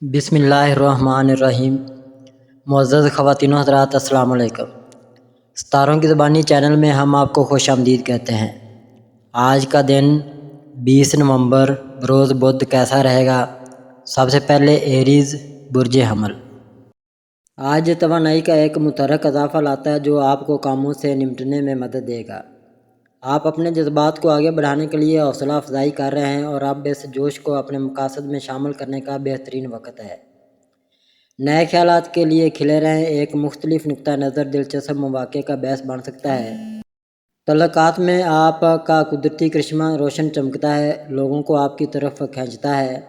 بسم اللہ الرحمن الرحیم۔ معزز خواتین و حضرات، السلام علیکم۔ ستاروں کی زبانی چینل میں ہم آپ کو خوش آمدید کہتے ہیں۔ آج کا دن 20 نومبر بروز بدھ کیسا رہے گا؟ سب سے پہلے ایریز برج حمل۔ آج توانائی کا ایک متحرک اضافہ لاتا ہے جو آپ کو کاموں سے نمٹنے میں مدد دے گا۔ آپ اپنے جذبات کو آگے بڑھانے کے لیے حوصلہ افزائی کر رہے ہیں اور اب اس جوش کو اپنے مقاصد میں شامل کرنے کا بہترین وقت ہے۔ نئے خیالات کے لیے کھلے رہیں۔ ایک مختلف نقطہ نظر دلچسپ مواقع کا باعث بن سکتا ہے۔ تعلقات میں آپ کا قدرتی کرشمہ روشن چمکتا ہے، لوگوں کو آپ کی طرف کھینچتا ہے۔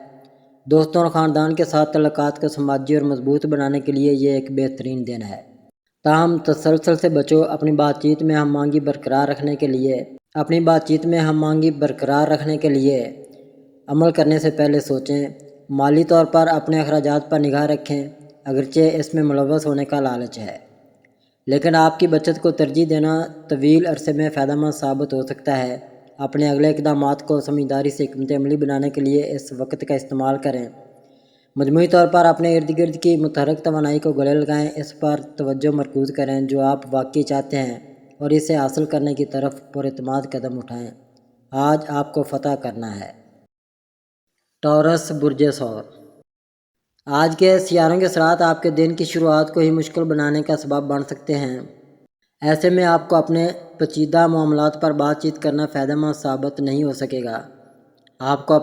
دوستوں اور خاندان کے ساتھ تعلقات کو سماجی اور مضبوط بنانے کے لیے یہ ایک بہترین دن ہے۔ تاہم تسلسل سے بچو۔ اپنی بات چیت میں ہم آہنگی برقرار رکھنے کے لیے عمل کرنے سے پہلے سوچیں۔ مالی طور پر اپنے اخراجات پر نگاہ رکھیں، اگرچہ اس میں ملوث ہونے کا لالچ ہے، لیکن آپ کی بچت کو ترجیح دینا طویل عرصے میں فائدہ مند ثابت ہو سکتا ہے۔ اپنے اگلے اقدامات کو سمجھداری سے حکمت عملی بنانے کے لیے اس وقت کا استعمال کریں۔ مجموعی طور پر اپنے ارد گرد کی متحرک توانائی کو گلے لگائیں، اس پر توجہ مرکوز کریں جو آپ واقعی چاہتے ہیں اور اسے حاصل کرنے کی طرف پراعتماد قدم اٹھائیں۔ آج آپ کو فتح کرنا ہے۔ ٹورس برج ثور۔ آج کے سیاروں کے اثرات آپ کے دن کی شروعات کو ہی مشکل بنانے کا سبب بن سکتے ہیں۔ ایسے میں آپ کو اپنے پیچیدہ معاملات پر بات چیت کرنا فائدہ مند ثابت نہیں ہو سکے گا۔ آپ کو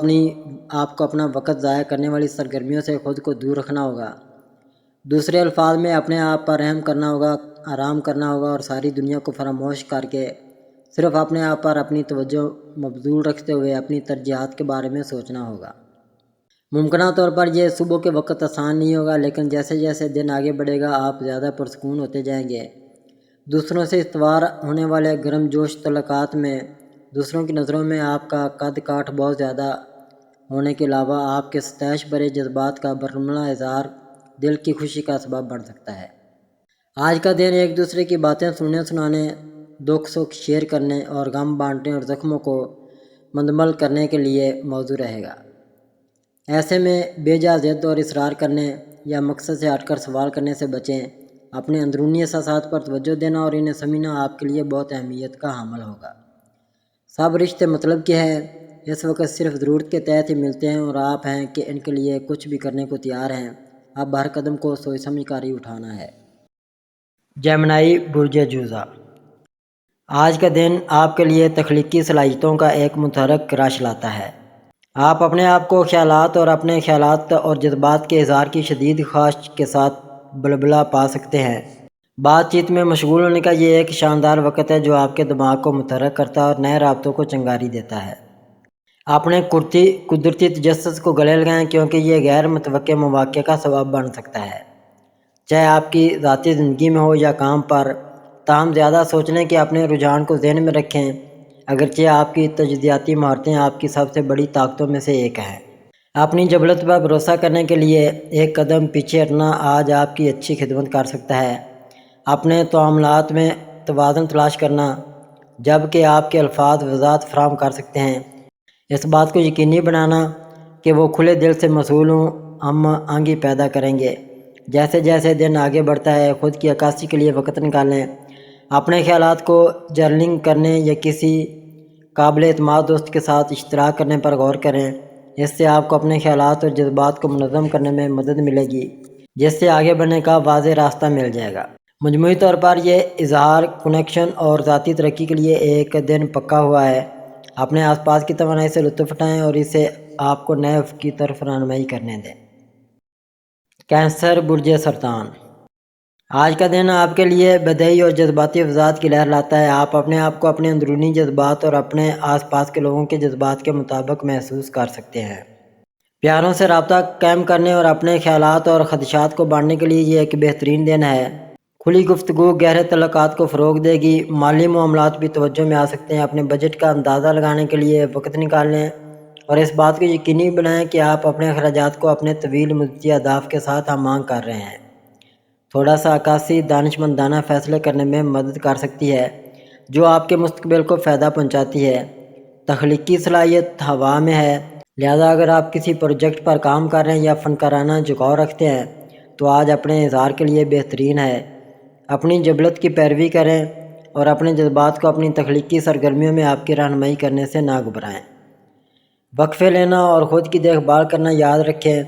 اپنا وقت ضائع کرنے والی سرگرمیوں سے خود کو دور رکھنا ہوگا۔ دوسرے الفاظ میں اپنے آپ پر رحم کرنا ہوگا، آرام کرنا ہوگا اور ساری دنیا کو فراموش کر کے صرف اپنے آپ پر اپنی توجہ مبذول رکھتے ہوئے اپنی ترجیحات کے بارے میں سوچنا ہوگا۔ ممکنہ طور پر یہ صبح کے وقت آسان نہیں ہوگا، لیکن جیسے جیسے دن آگے بڑھے گا آپ زیادہ پرسکون ہوتے جائیں گے۔ دوسروں سے استوار ہونے والے گرم جوش تعلقات میں دوسروں کی نظروں میں آپ کا قد کاٹ بہت زیادہ ہونے کے علاوہ آپ کے ستائش بھرے جذبات کا برملا اظہار دل کی خوشی کا سبب بن سکتا ہے۔ آج کا دن ایک دوسرے کی باتیں سنانے، دکھ سکھ شیئر کرنے اور غم بانٹنے اور زخموں کو مندمل کرنے کے لیے موزوں رہے گا۔ ایسے میں بے جا ضد اور اصرار کرنے یا مقصد سے ہٹ کر سوال کرنے سے بچیں۔ اپنے اندرونی احساسات پر توجہ دینا اور انہیں سمجھنا آپ کے لیے بہت اہمیت کا حامل ہوگا۔ سب رشتے مطلب کے ہیں، اس وقت صرف ضرورت کے تحت ہی ملتے ہیں اور آپ ہیں کہ ان کے لیے کچھ بھی کرنے کو تیار ہیں۔ اب ہر قدم کو سوچ سمجھ کر ہی اٹھانا ہے۔ جیمنائی برج جوزہ۔ آج کا دن آپ کے لیے تخلیقی صلاحیتوں کا ایک متحرک رش لاتا ہے۔ آپ اپنے آپ کو اپنے خیالات اور جذبات کے اظہار کی شدید خواہش کے ساتھ بلبلا پا سکتے ہیں۔ بات چیت میں مشغول ہونے کا یہ ایک شاندار وقت ہے جو آپ کے دماغ کو متحرک کرتا ہے اور نئے رابطوں کو چنگاری دیتا ہے۔ اپنے قدرتی تجسس کو گلے لگائیں کیونکہ یہ غیر متوقع مواقع کا سبب بن سکتا ہے، چاہے آپ کی ذاتی زندگی میں ہو یا کام پر۔ تاہم زیادہ سوچنے کے اپنے رجحان کو ذہن میں رکھیں، اگرچہ آپ کی تجزیاتی مہارتیں آپ کی سب سے بڑی طاقتوں میں سے ایک ہیں۔ اپنی جبلت پر بھروسہ کرنے کے لیے ایک قدم پیچھے ہٹنا آج آپ کی اچھی خدمت کر سکتا ہے۔ اپنے تعاملات میں توازن تلاش کرنا، جبکہ آپ کے الفاظ وضاحت فراہم کر سکتے ہیں، اس بات کو یقینی بنانا کہ وہ کھلے دل سے موصول ہوں، ہم آہنگی پیدا کریں گے۔ جیسے جیسے دن آگے بڑھتا ہے خود کی عکاسی کے لیے وقت نکالیں۔ اپنے خیالات کو جرنلنگ کرنے یا کسی قابل اعتماد دوست کے ساتھ اشتراک کرنے پر غور کریں۔ اس سے آپ کو اپنے خیالات اور جذبات کو منظم کرنے میں مدد ملے گی، جس سے آگے بڑھنے کا واضح راستہ مل جائے گا۔ مجموعی طور پر یہ اظہار، کنیکشن اور ذاتی ترقی کے لیے ایک دن پکا ہوا ہے۔ اپنے آس پاس کی توانائی سے لطف اٹھائیں اور اسے آپ کو نئے افق کی طرف رہنمائی کرنے دیں۔ کینسر برج سرطان۔ آج کا دن آپ کے لیے بدیہی اور جذباتی افزاد کی لہر لاتا ہے۔ آپ اپنے آپ کو اپنے اندرونی جذبات اور اپنے آس پاس کے لوگوں کے جذبات کے مطابق محسوس کر سکتے ہیں۔ پیاروں سے رابطہ قائم کرنے اور اپنے خیالات اور خدشات کو بانٹنے کے لیے یہ ایک بہترین دن ہے۔ کھلی گفتگو گہرے تعلقات کو فروغ دے گی۔ مالی معاملات بھی توجہ میں آ سکتے ہیں۔ اپنے بجٹ کا اندازہ لگانے کے لیے وقت نکال لیں اور اس بات کو یقینی بنائیں کہ آپ اپنے اخراجات کو اپنے طویل مدتی اہداف کے ساتھ ہم آہنگ کر رہے ہیں۔ تھوڑا سا عکاسی دانشمندانہ فیصلے کرنے میں مدد کر سکتی ہے جو آپ کے مستقبل کو فائدہ پہنچاتی ہے۔ تخلیقی صلاحیت ہوا میں ہے، لہذا اگر آپ کسی پروجیکٹ پر کام کر رہے ہیں یا فنکارانہ جھکاؤ رکھتے ہیں تو آج اپنے اظہار کے لیے بہترین ہے۔ اپنی جبلت کی پیروی کریں اور اپنے جذبات کو اپنی تخلیقی سرگرمیوں میں آپ کی رہنمائی کرنے سے نہ گھبرائیں۔ وقفے لینا اور خود کی دیکھ بھال کرنا یاد رکھیں۔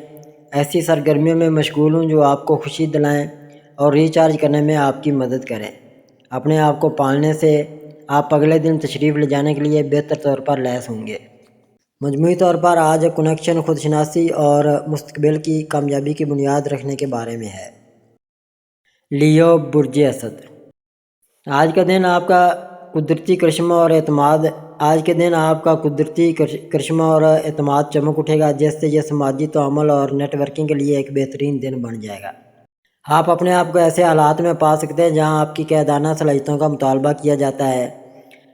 ایسی سرگرمیوں میں مشغول ہوں جو آپ کو خوشی دلائیں اور ریچارج کرنے میں آپ کی مدد کریں۔ اپنے آپ کو پالنے سے آپ اگلے دن تشریف لے جانے کے لیے بہتر طور پر لیس ہوں گے۔ مجموعی طور پر آج کنیکشن خود شناسی اور مستقبل کی کامیابی کی بنیاد رکھنے کے بارے میں ہے۔ لیو برج اسد، آج کا دن آپ کا قدرتی کرشمہ اور اعتماد چمک اٹھے گا، جس سے یہ سماجی تعامل اور نیٹ ورکنگ کے لیے ایک بہترین دن بن جائے گا۔ آپ اپنے آپ کو ایسے حالات میں پا سکتے ہیں جہاں آپ کی قائدانہ صلاحیتوں کا مطالبہ کیا جاتا ہے۔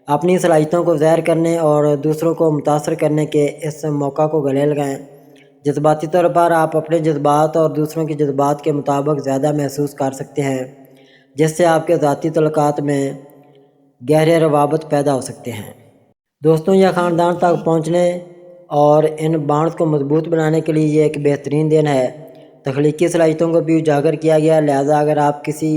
اپنی صلاحیتوں کو ظاہر کرنے اور دوسروں کو متاثر کرنے کے اس موقع کو گلے لگائیں۔ جذباتی طور پر آپ اپنے جذبات اور دوسروں کے جذبات کے مطابق زیادہ محسوس کر سکتے ہیں، جس سے آپ کے ذاتی تعلقات میں گہرے روابط پیدا ہو سکتے ہیں۔ دوستوں یا خاندان تک پہنچنے اور ان بانڈز کو مضبوط بنانے کے لیے یہ ایک بہترین دن ہے۔ تخلیقی صلاحیتوں کو بھی اجاگر کیا گیا، لہذا اگر آپ کسی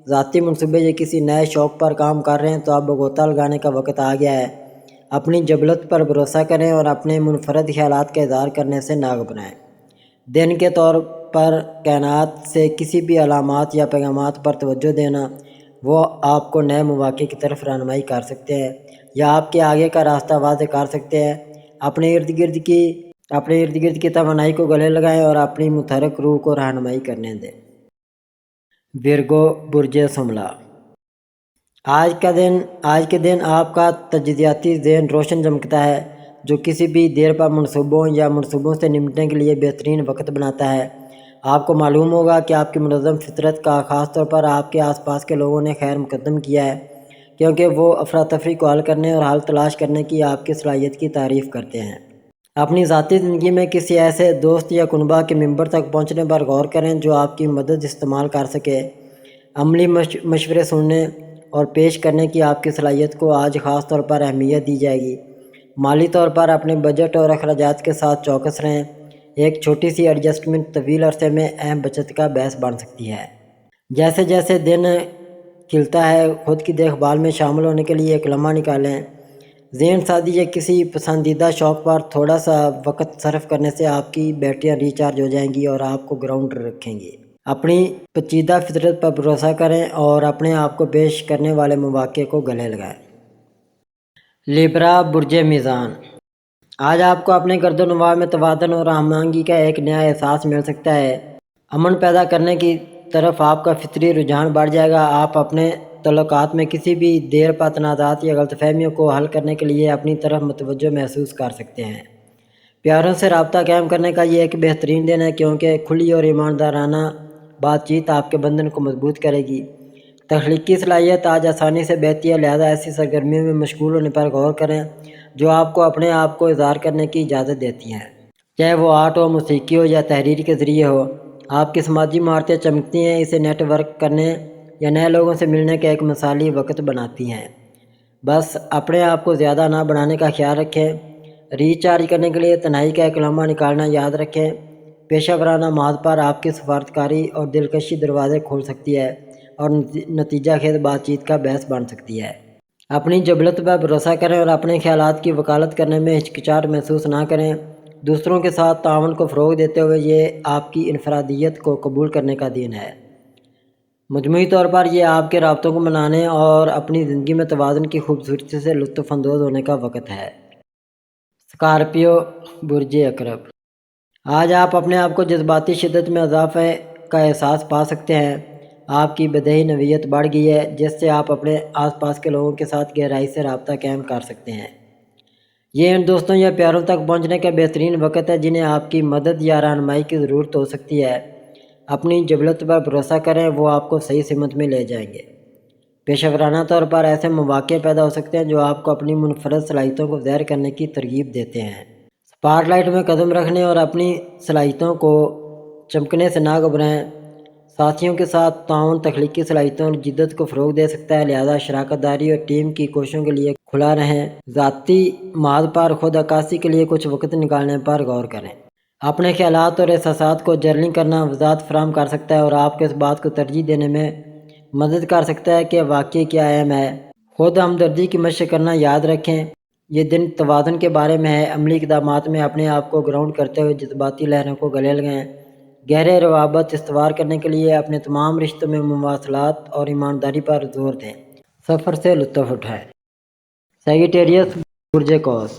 ذاتی منصوبے یا کسی نئے شوق پر کام کر رہے ہیں تو اب بغوطہ لگانے کا وقت آ گیا ہے۔ اپنی جبلت پر بھروسہ کریں اور اپنے منفرد خیالات کا اظہار کرنے سے نہ گھبرائیں۔ دن کے طور پر کائنات سے کسی بھی علامات یا پیغامات پر توجہ دینا، وہ آپ کو نئے مواقع کی طرف رہنمائی کر سکتے ہیں یا آپ کے آگے کا راستہ واضح کر سکتے ہیں۔ اپنے ارد گرد کی توانائی کو گلے لگائیں اور اپنی متحرک روح کو رہنمائی کرنے دیں۔ ورگو برج شملہ، آج کے دن آپ کا تجزیاتی ذہن روشن چمکتا ہے، جو کسی بھی دیر پا منصوبوں سے نمٹنے کے لیے بہترین وقت بناتا ہے۔ آپ کو معلوم ہوگا کہ آپ کی منظم فطرت کا خاص طور پر آپ کے آس پاس کے لوگوں نے خیر مقدم کیا ہے، کیونکہ وہ افراتفری کو حل کرنے اور حل تلاش کرنے کی آپ کی صلاحیت کی تعریف کرتے ہیں۔ اپنی ذاتی زندگی میں کسی ایسے دوست یا کنبہ کے ممبر تک پہنچنے پر غور کریں جو آپ کی مدد استعمال کر سکے۔ عملی مشورے سننے اور پیش کرنے کی آپ کی صلاحیت کو آج خاص طور پر اہمیت دی جائے گی۔ مالی طور پر اپنے بجٹ اور اخراجات کے ساتھ چوکس رہیں۔ ایک چھوٹی سی ایڈجسٹمنٹ طویل عرصے میں اہم بچت کا باعث بن سکتی ہے۔ جیسے جیسے دن کھلتا ہے، خود کی دیکھ بھال میں شامل ہونے کے لیے ایک لمحہ نکالیں۔ ذہن سازی یا کسی پسندیدہ شوق پر تھوڑا سا وقت صرف کرنے سے آپ کی بیٹریاں ریچارج ہو جائیں گی اور آپ کو گراؤنڈ رکھیں گی۔ اپنی پیچیدہ فطرت پر بھروسہ کریں اور اپنے آپ کو پیش کرنے والے مواقع کو گلے لگائیں۔ لیبرا برج میزان، آج آپ کو اپنے گرد و نواح میں توازن اور ہم آہنگی کا ایک نیا احساس مل سکتا ہے۔ امن پیدا کرنے کی طرف آپ کا فطری رجحان بڑھ جائے گا۔ آپ اپنے تعلقات میں کسی بھی دیر پا تنازعات یا غلط فہمیوں کو حل کرنے کے لیے اپنی طرف متوجہ محسوس کر سکتے ہیں۔ پیاروں سے رابطہ قائم کرنے کا یہ ایک بہترین دن ہے، کیونکہ کھلی اور ایماندارانہ بات چیت آپ کے بندھن کو مضبوط کرے گی۔ تخلیقی صلاحیت آج آسانی سے بہتی ہے، لہذا ایسی سرگرمیوں میں مشغول ہونے پر غور کریں جو آپ کو اپنے آپ کو اظہار کرنے کی اجازت دیتی ہیں، چاہے وہ آرٹ ہو، موسیقی ہو یا تحریر کے ذریعے ہو۔ آپ کی سماجی مہارتیں چمکتی ہیں، اسے نیٹ ورک کرنے یا نئے لوگوں سے ملنے کا ایک مثالی وقت بناتی ہیں۔ بس اپنے آپ کو زیادہ نہ بڑھانے کا خیال رکھیں۔ ریچارج کرنے کے لیے تنہائی کا ایک لمحہ نکالنا یاد رکھیں۔ پیشہ ورانہ محاذ پر آپ کی سفارتکاری اور دلکشی دروازے کھول سکتی ہے اور نتیجہ خیز بات چیت کا باعث بن سکتی ہے۔ اپنی جبلت پر بھروسہ کریں اور اپنے خیالات کی وکالت کرنے میں ہچکچاہٹ محسوس نہ کریں۔ دوسروں کے ساتھ تعاون کو فروغ دیتے ہوئے یہ آپ کی انفرادیت کو قبول کرنے کا دن ہے۔ مجموعی طور پر یہ آپ کے رابطوں کو منانے اور اپنی زندگی میں توازن کی خوبصورتی سے لطف اندوز ہونے کا وقت ہے۔ اسکارپیو برج عقرب، آج آپ اپنے آپ کو جذباتی شدت میں اضافے کا احساس پا سکتے ہیں۔ آپ کی بدہی نوعیت بڑھ گئی ہے، جس سے آپ اپنے آس پاس کے لوگوں کے ساتھ گہرائی سے رابطہ قائم کر سکتے ہیں۔ یہ ان دوستوں یا پیاروں تک پہنچنے کا بہترین وقت ہے جنہیں آپ کی مدد یا رہنمائی کی ضرورت ہو سکتی ہے۔ اپنی جبلت پر بھروسہ کریں، وہ آپ کو صحیح سمت میں لے جائیں گے۔ پیشہ ورانہ طور پر ایسے مواقع پیدا ہو سکتے ہیں جو آپ کو اپنی منفرد صلاحیتوں کو ظاہر کرنے کی ترغیب دیتے ہیں۔ اسپاٹ لائٹ میں قدم رکھنے اور اپنی صلاحیتوں کو چمکنے سے نہ گھبرائیں۔ ساتھیوں کے ساتھ تعاون تخلیقی صلاحیتوں اور جدت کو فروغ دے سکتا ہے، لہذا شراکت داری اور ٹیم کی کوششوں کے لیے کھلا رہیں۔ ذاتی معاد پر خود عکاسی کے لیے کچھ وقت نکالنے پر غور کریں۔ اپنے خیالات اور احساسات کو جرنلنگ کرنا وضاحت فراہم کر سکتا ہے اور آپ کو اس بات کو ترجیح دینے میں مدد کر سکتا ہے کہ واقعی کیا اہم ہے۔ خود ہمدردی کی مشق کرنا یاد رکھیں، یہ دن توازن کے بارے میں ہے۔ عملی اقدامات میں اپنے آپ کو گراؤنڈ کرتے ہوئے جذباتی لہروں کو گلے لگائیں۔ گہرے روابط استوار کرنے کے لیے اپنے تمام رشتوں میں مواصلات اور ایمانداری پر زور دیں۔ سفر سے لطف اٹھائیں۔ سیگیٹیریس برج قوس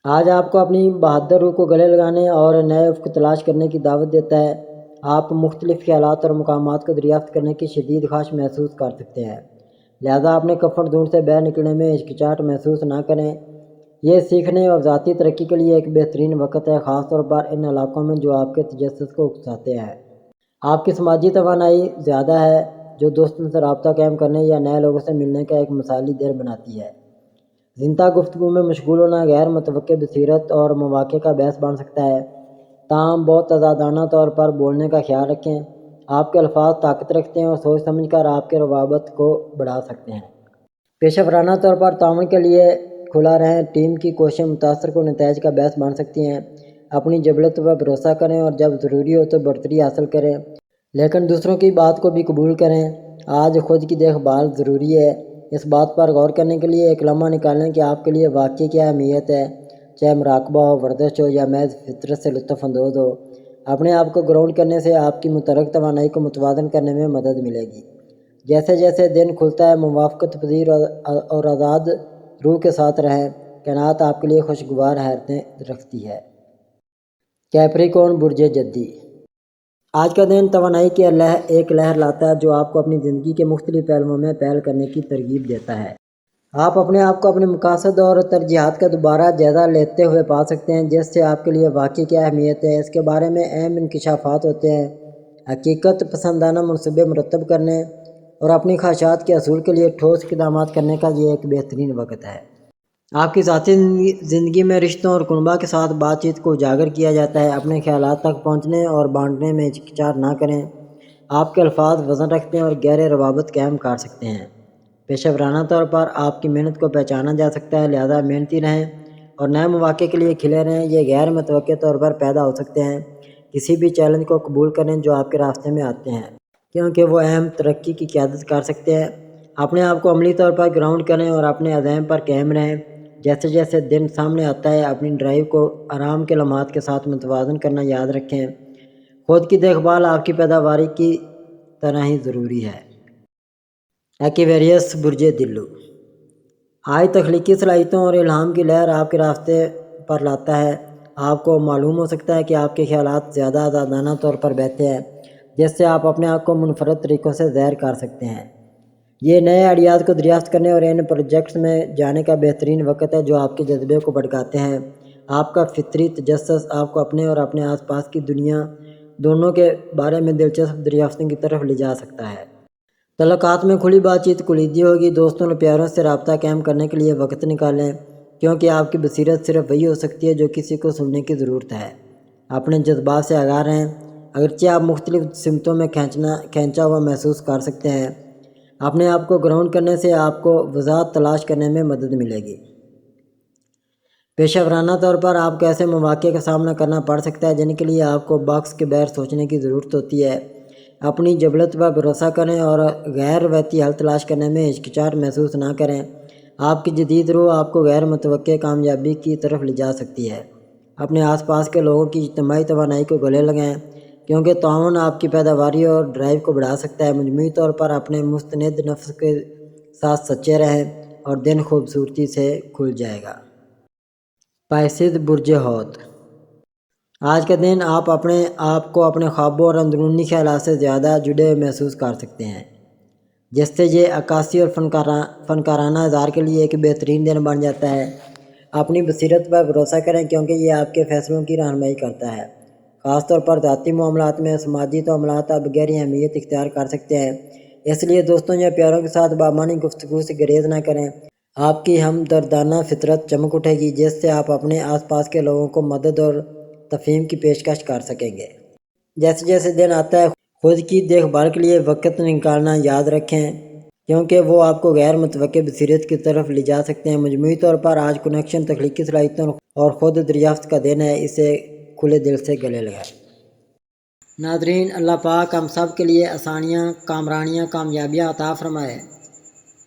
آج آپ کو اپنی بہادر روح کو گلے لگانے اور نئے افق تلاش کرنے کی دعوت دیتا ہے۔ آپ مختلف خیالات اور مقامات کو دریافت کرنے کی شدید خواہش محسوس کر سکتے ہیں، لہذا اپنے کمفرٹ زون سے باہر نکلنے میں ہچکچاہٹ محسوس نہ کریں۔ یہ سیکھنے اور ذاتی ترقی کے لیے ایک بہترین وقت ہے، خاص طور پر ان علاقوں میں جو آپ کے تجسس کو اکساتے ہیں۔ آپ کی سماجی توانائی زیادہ ہے، جو دوستوں سے رابطہ قائم کرنے یا نئے لوگوں سے ملنے کا ایک مثالی دیر بناتی ہے۔ زندہ گفتگو میں مشغول ہونا غیر متوقع بصیرت اور مواقع کا باعث بن سکتا ہے، تاہم بہت آزادانہ طور پر بولنے کا خیال رکھیں۔ آپ کے الفاظ طاقت رکھتے ہیں اور سوچ سمجھ کر آپ کے روابط کو بڑھا سکتے ہیں۔ پیشہ ورانہ طور پر تعاون کے لیے کھلا رہیں۔ ٹیم کی کوششیں متاثر کن نتائج کا باعث بن سکتی ہیں۔ اپنی جبلت پر بھروسہ کریں اور جب ضروری ہو تو برتری حاصل کریں، لیکن دوسروں کی بات کو بھی قبول کریں۔ آج خود کی دیکھ بھال ضروری ہے۔ اس بات پر غور کرنے کے لیے ایک لمحہ نکالیں کہ آپ کے لیے واقعی کیا اہمیت ہے، چاہے مراقبہ ہو، ورزش ہو یا محض فطرت سے لطف اندوز ہو۔ اپنے آپ کو گراؤنڈ کرنے سے آپ کی متحرک توانائی کو متوازن کرنے میں مدد ملے گی۔ جیسے جیسے دن کھلتا ہے، موافقت پذیر اور آزاد روح کے ساتھ رہیں۔ کائنات آپ کے لیے خوشگوار حیرتیں رکھتی ہے۔ کیپریکورن برج جدی آج کا دن توانائی کی ایک لہر لاتا ہے جو آپ کو اپنی زندگی کے مختلف پہلوؤں میں پہل کرنے کی ترغیب دیتا ہے۔ آپ اپنے آپ کو اپنے مقاصد اور ترجیحات کا دوبارہ جائزہ لیتے ہوئے پا سکتے ہیں، جس سے آپ کے لیے واقعی کیا اہمیت ہے، اس کے بارے میں اہم انکشافات ہوتے ہیں۔ حقیقت پسندانہ منصوبے مرتب کرنے اور اپنی خواہشات کے حصول کے لیے ٹھوس اقدامات کرنے کا یہ ایک بہترین وقت ہے۔ آپ کی ذاتی زندگی میں رشتوں اور کنبہ کے ساتھ بات چیت کو اجاگر کیا جاتا ہے۔ اپنے خیالات تک پہنچنے اور بانٹنے میں ہچکچاہٹ نہ کریں۔ آپ کے الفاظ وزن رکھتے ہیں اور گہرے روابط قائم کر سکتے ہیں۔ پیشہ ورانہ طور پر آپ کی محنت کو پہچانا جا سکتا ہے، لہذا محنتی رہیں اور نئے مواقع کے لیے کھلے رہیں۔ یہ غیر متوقع طور پر پیدا ہو سکتے ہیں۔ کسی بھی چیلنج کو قبول کریں جو آپ کے راستے میں آتے ہیں، کیونکہ وہ اہم ترقی کی قیادت کر سکتے ہیں۔ اپنے آپ کو عملی طور پر گراؤنڈ کریں اور اپنے عزائم پر قائم رہیں۔ جیسے جیسے دن سامنے آتا ہے، اپنی ڈرائیو کو آرام کے لمحات کے ساتھ متوازن کرنا یاد رکھیں۔ خود کی دیکھ بھال آپ کی پیداواری کی طرح ہی ضروری ہے۔ ایکویریس برج دلو آج تخلیقی صلاحیتوں اور الہام کی لہر آپ کے راستے پر لاتا ہے۔ آپ کو معلوم ہو سکتا ہے کہ آپ کے خیالات زیادہ آزادانہ طور پر بہتے ہیں، جس سے آپ اپنے آپ کو منفرد طریقوں سے ظاہر کر سکتے ہیں۔ یہ نئے آئیڈیاز کو دریافت کرنے اور ان پروجیکٹس میں جانے کا بہترین وقت ہے جو آپ کے جذبے کو بھڑکاتے ہیں۔ آپ کا فطری تجسس آپ کو اپنے اور اپنے آس پاس کی دنیا دونوں کے بارے میں دلچسپ دریافتوں کی طرف لے جا سکتا ہے۔ تعلقات میں کھلی بات چیت کلیدی ہوگی۔ دوستوں اور پیاروں سے رابطہ قائم کرنے کے لیے وقت نکالیں، کیونکہ آپ کی بصیرت صرف وہی ہو سکتی ہے جو کسی کو سننے کی ضرورت ہے۔ اپنے جذبات سے آگاہ رہیں، اگرچہ آپ مختلف سمتوں میں کھینچا ہوا محسوس کر سکتے ہیں۔ اپنے آپ کو گراؤنڈ کرنے سے آپ کو وضاحت تلاش کرنے میں مدد ملے گی۔ پیشہ ورانہ طور پر آپ کو ایسے مواقع کا سامنا کرنا پڑ سکتا ہے جن کے لیے آپ کو باکس کے باہر سوچنے کی ضرورت ہوتی ہے۔ اپنی جبلت پر بھروسہ کریں اور غیر روایتی حل تلاش کرنے میں ہچکچاہٹ محسوس نہ کریں۔ آپ کی جدید روح آپ کو غیر متوقع کامیابی کی طرف لے جا سکتی ہے۔ اپنے آس پاس کے لوگوں کی اجتماعی توانائی کو گلے لگائیں، کیونکہ تعاون آپ کی پیداواری اور ڈرائیو کو بڑھا سکتا ہے۔ مجموعی طور پر اپنے مستند نفس کے ساتھ سچے رہیں اور دن خوبصورتی سے کھل جائے گا۔ پائسیز برج حوت آج کا دن آپ اپنے آپ کو اپنے خوابوں اور اندرونی خیالات سے زیادہ جڑے ہوئے محسوس کر سکتے ہیں، جس سے یہ عکاسی اور فنکارانہ اظہار کے لیے ایک بہترین دن بن جاتا ہے۔ اپنی بصیرت پر بھروسہ کریں کیونکہ یہ آپ کے فیصلوں کی رہنمائی کرتا ہے۔ خاص طور پر ذاتی معاملات میں سماجی تعاملات اب گہری اہمیت اختیار کر سکتے ہیں، اس لیے دوستوں یا پیاروں کے ساتھ بامعنی گفتگو سے گریز نہ کریں۔ آپ کی ہمدردانہ فطرت چمک اٹھے گی، جس سے آپ اپنے آس پاس کے لوگوں کو مدد اور تفہیم کی پیشکش کر سکیں گے۔ جیسے جیسے دن آتا ہے، خود کی دیکھ بھال کے لیے وقت نکالنا یاد رکھیں، کیونکہ وہ آپ کو غیر متوقع بصیرت کی طرف لے جا سکتے ہیں۔ مجموعی طور پر آج کنیکشن تخلیقی صلاحیتوں اور خود دریافت کا دن ہے، اسے کھلے دل سے گلے لگائیں۔ ناظرین، اللہ پاک ہم سب کے لیے آسانیاں، کامرانیاں، کامیابیاں عطا فرمائے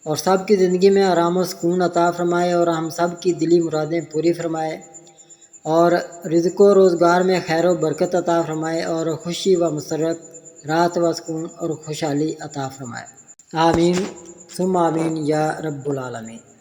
اور سب کی زندگی میں آرام و سکون عطا فرمائے اور ہم سب کی دلی مرادیں پوری فرمائے اور رزق و روزگار میں خیر و برکت عطا فرمائے اور خوشی و مسرت، راحت و سکون اور خوشحالی عطا فرمائے۔ آمین ثم آمین یا رب العالمین۔